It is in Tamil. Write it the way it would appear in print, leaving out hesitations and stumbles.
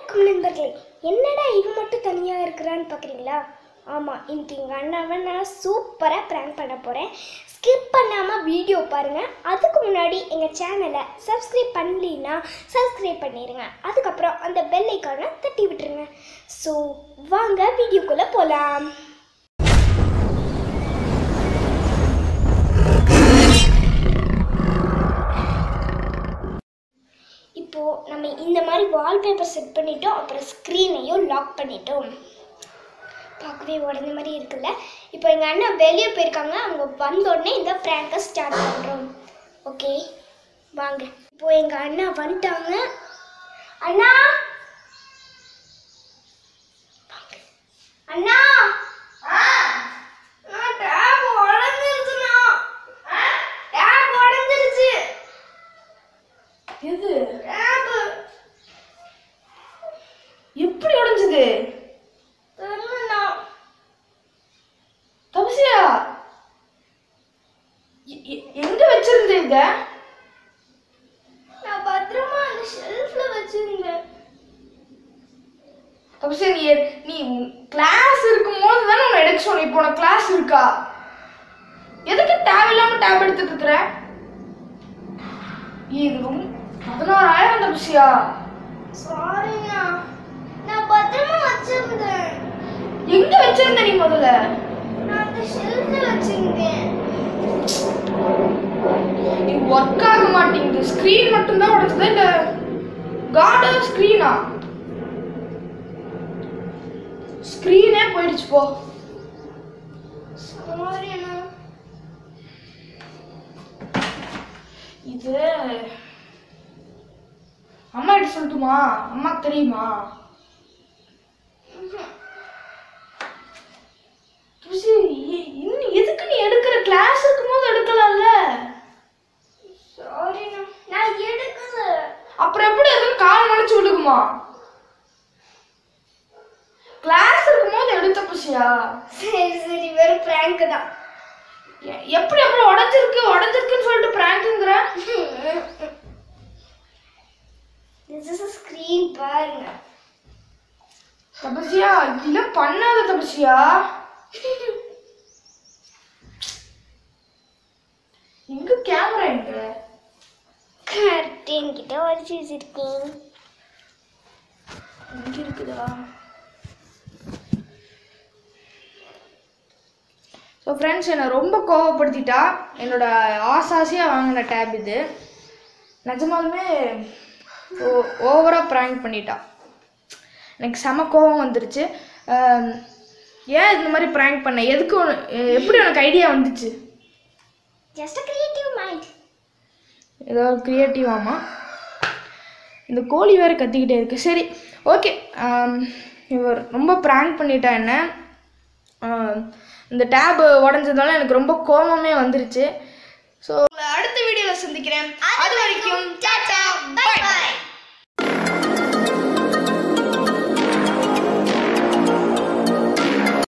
வணக்கம் நண்பர்களே. என்னடா இவன் மட்டும் தனியாக இருக்கிறான்னு பார்க்குறீங்களா? ஆமாம், இன்னைக்கு எங்கள் அண்ணாவை நான் சூப்பராக ப்ராங்க் பண்ண போகிறேன். ஸ்கிப் பண்ணாமல் வீடியோ பாருங்கள். அதுக்கு முன்னாடி எங்கள் சேனலை சப்ஸ்கிரைப் பண்ணலின்னா சப்ஸ்கிரைப் பண்ணிடுங்க. அதுக்கப்புறம் அந்த பெல் ஐக்கானை தட்டி விட்டுருங்க. ஸோ வாங்க வீடியோக்குள்ளே போகலாம். இப்போது நம்ம இந்த மாதிரி வால்பேப்பர் செட் பண்ணிட்டோம். அப்புறம் ஸ்க்ரீனையும் லாக் பண்ணிட்டோம். பார்க்கவே உடனே மாதிரி இருக்குல்ல. இப்போ எங்கள் அண்ணன் வெளியே போயிருக்காங்க. அவங்க வந்தோடனே இந்த ப்ராங்கை ஸ்டார்ட் பண்ணுறோம். ஓகே வாங்க. இப்போது எங்கள் அண்ணா வந்துட்டாங்க. அண்ணா அண்ணா எப்படி உடைஞ்சது? தபசியா எங்க வச்சிருந்த? இத நான் பத்திரமா அந்த ஷெல்ஃப்ல வச்சிருந்தேன். தபசியா நீ கிளாஸ் இருக்கும்போது தானே உன்னை எடுக்க சொன்ன. இப்போ உனக்கு கிளாஸ் இருக்கா? எதுக்கு தேவையில்லாம டேப் எடுத்துட்டு இருக்கிற? இது 16,000 தபசியா. சாரிண்ணா, நான் பத்திரமா வச்சிருந்தேன். எங்க வச்சிருந்த நீ? முதல்ல நான் அந்த ஷெல்ஃப்ல வச்சிருந்தேன். நீ ஒர்க் ஆக மாட்டேங்குது. ஸ்கிரீன் மட்டும் தான் உடைச்சதா இல்ல கார்டா ஸ்கிரீனா? ஸ்கிரீனே போயிடுச்சு போ. சாரிண்ணா. இது அம்மா கிட்ட சொல்லட்டுமா? அம்மாக்கு தெரியுமா? இன்னும் எதுக்கு நீ எடுக்கிற? கிளாஸ் இருக்கும்போது எடுக்கலாம்ல. சாரிண்ணா, நான் எடுக்கல. அப்புறம் எப்படி எதுவும் கால் மலைச்சு விழுகுமா? கிளாஸ் இருக்கும்போது எடுத்த புசியா. சரி சரி, வெறும் பிராங்க் தான். எப்படி அப்புறம் உடஞ்சிருக்குன்னு சொல்லிட்டு பிராங்க்ங்கற? This is a screen, பாருங்க. தபசியா இல்ல பண்ணாத தபசியா. எங்க கேமரா? எங்க கர்டன் கிட்ட வச்சு வச்சிருக்கேன். எங்க இருக்குதா? ஸோ ஃப்ரெண்ட்ஸ், என்னை ரொம்ப கோவப்படுத்திட்டா. என்னோட ஆசாசியாக வாங்கின டேப் இது. நிஜமாலுமே ஓவராக ப்ராங்க் பண்ணிட்டா. எனக்கு செம கோவம் வந்துருச்சு. ஏன் இந்த மாதிரி ப்ராங்க் பண்ண? எப்படி உனக்கு ஐடியா வந்துச்சு? Just creative mind. ஏதாவது க்ரியேட்டிவாமா? இந்த கோழி வேறு கத்திக்கிட்டே இருக்கு. சரி ஓகே, இவர் ரொம்ப ப்ராங்க் பண்ணிட்டா என்ன. இந்த டேப் உடஞ்சதால எனக்கு ரொம்ப கோவமே வந்துருச்சு. ஸோ அடுத்த வீடியோவில் சந்திக்கிறேன். அது வரைக்கும் டாடா, பை பை.